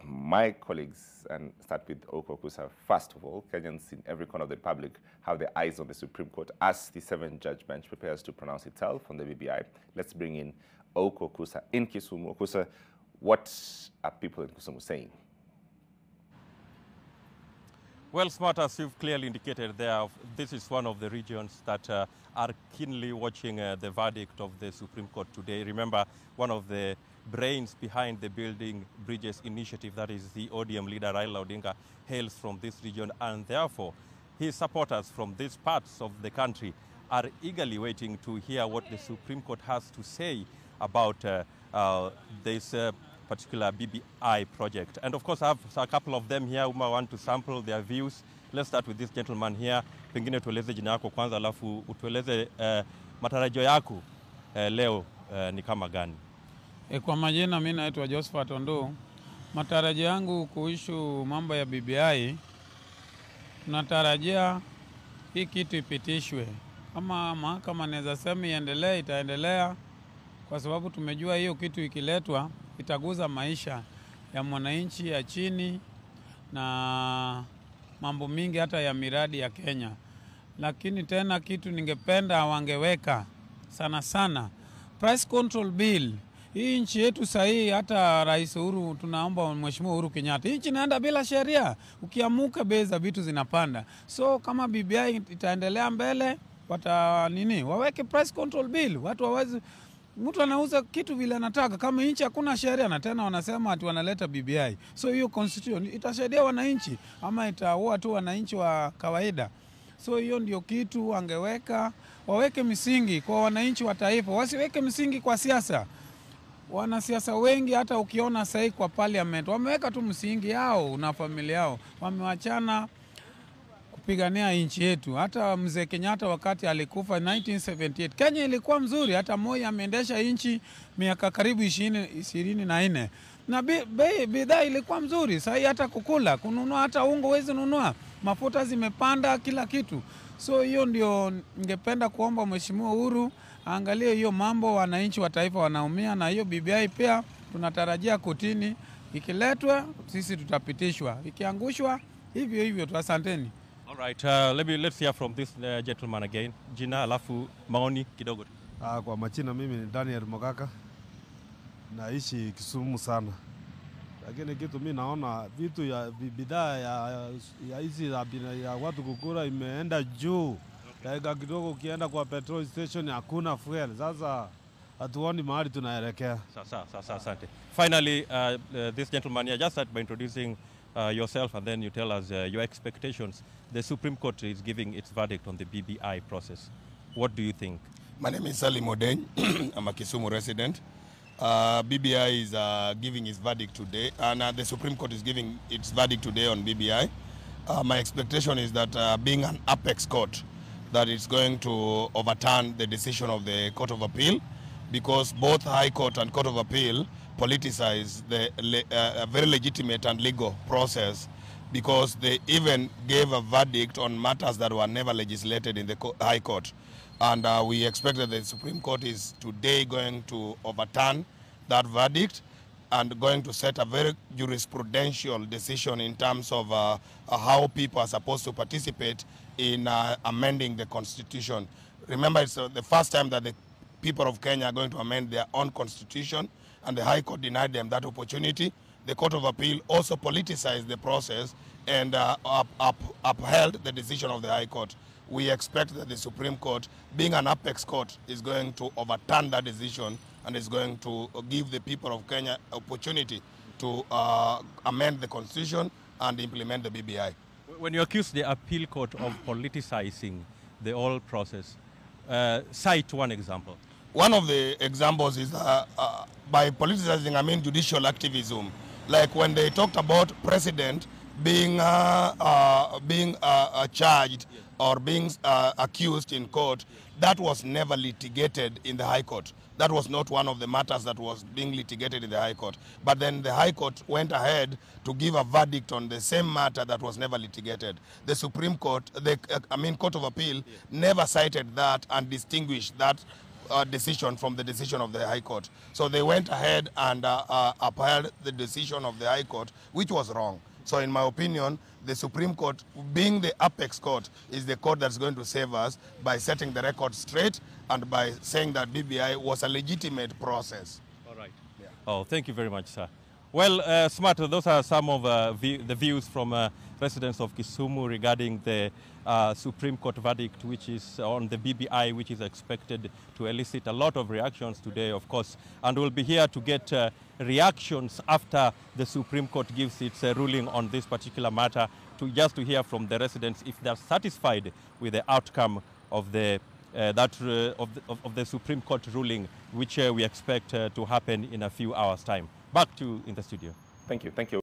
My colleagues, and start with Oko Kusa. First of all, Kenyans in every corner of the republic have their eyes on the Supreme Court as the 7-judge bench prepares to pronounce itself on the BBI. Let's bring in Oko Kusa in Kisumu. Kusa, what are people in Kisumu saying? Well, Smart, as you've clearly indicated there, this is one of the regions that are keenly watching the verdict of the Supreme Court today. Remember, one of the brains behind the Building Bridges initiative, that is the ODM leader Raila Odinga, hails from this region, and therefore his supporters from these parts of the country are eagerly waiting to hear what the Supreme Court has to say about this particular BBI project. And of course, I have a couple of them here whom I want to sample their views. Let's start with this gentleman here. Pengine tueleze jina yako kwanza, alafu utueleze matarajio yako leo ni kama gani? Kwa majina mimi naitwa Josephat Ondo. Matarajio yangu kuhusu mambo ya BBI, natarajia hii kitu ipitishwe. Kama mahakama naweza sema iendelee, itaendelea, kwa sababu tumejua hiyo kitu ikiletwa itaguza maisha ya mwananchi ya chini na mambo mingi hata ya miradi ya Kenya. Lakini tena kitu ningependa wangeweka sana price control bill. Hii nchi yetu sahihi, hata Rais Uhuru, tunaomba Mheshimiwa Uhuru Kenyatta, hii nchi inaenda bila sheria. Ukiamuka bei za vitu zinapanda. So kama BBI itaendelea mbele, waweke price control bill. Watu hawezi, mtu anauza kitu vile anataka. Kama nchi hakuna sheria na tena wanasema ati wanaleta BBI. So hiyo constitution itasaidia wananchi ama itaua tu wananchi wa kawaida? So hiyo ndio kitu wangeweka, waweke misingi kwa wananchi wa taifa, wasiweke misingi kwa siasa. Wanasiasa wengi hata ukiona sahi kwa parliament wameweka tu msingi yao na familia yao, wamewachana kupigania nchi yetu. Hata mzee Kenyatta wakati alikufa 1978, Kenya ilikuwa mzuri, hata Moi ameendesha nchi miaka karibu 24 na bidhaa ilikuwa mzuri. Sahi hata kununua hata ungo huwezi nunua, mafuta zimepanda, kila kitu. So hiyo ndio ningependa kuomba Mheshimiwa Uhuru angalie hiyo mambo, wananchi wa taifa wanaumia, na hiyo BBI pia tunatarajia kotini ikiletwa sisi tutapitishwa, ikiangushwa hivyo tu. Asanteni. All right, let's hear from this gentleman again. Jina alafu maoni kidogo. Kwa majina mimi ni Daniel Mogaka. Naishi Kisumu sana. Lakini kitu mimi naona vitu ya bidhaa ya hizi ya watu kukula imeenda juu. Daika kidogo ukienda kwa petrol station hakuna fuel. Sasa hatuoni mahali tunaelekea. Sasa asante. Finally, this gentleman here, just start by introducing yourself and then you tell us your expectations. The Supreme Court is giving its verdict on the BBI process. What do you think? My name is Salim Odeny. I'm a Kisumu resident. BBI is giving its verdict today, and the Supreme Court is giving its verdict today on BBI. My expectation is that being an apex court, that it's going to overturn the decision of the Court of Appeal, because both High Court and Court of Appeal politicize the very legitimate and legal process, because they even gave a verdict on matters that were never legislated in the High Court. And we expect that the Supreme Court is today going to overturn that verdict and going to set a very jurisprudential decision in terms of how people are supposed to participate in amending the Constitution. Remember, it's the first time that the people of Kenya are going to amend their own Constitution, and the High Court denied them that opportunity. The Court of Appeal also politicized the process and upheld the decision of the High Court. We expect that the Supreme Court, being an apex court, is going to overturn that decision and is going to give the people of Kenya opportunity to amend the Constitution and implement the BBI. When you accuse the appeal court of politicizing the whole process, cite one example. One of the examples is by politicizing, I mean judicial activism. Like when they talked about president being charged or being accused in court, that was never litigated in the High Court. That was not one of the matters that was being litigated in the High Court. But then the High Court went ahead to give a verdict on the same matter that was never litigated. The Supreme Court, Court of Appeal, never cited that and distinguished that decision from the decision of the High Court. So they went ahead and upheld the decision of the High Court, which was wrong. So in my opinion, the Supreme Court, being the apex court, is the court that's going to save us by setting the record straight and by saying that BBI was a legitimate process. All right. Yeah. Oh, thank you very much, sir. Well, Smart, those are some of the views from residents of Kisumu regarding the Supreme Court verdict, which is on the BBI, which is expected to elicit a lot of reactions today, of course. And we'll be here to get reactions after the Supreme Court gives its ruling on this particular matter, to hear from the residents if they're satisfied with the outcome of the of the Supreme Court ruling, which we expect to happen in a few hours' time. Back to in the studio. Thank you. Thank you.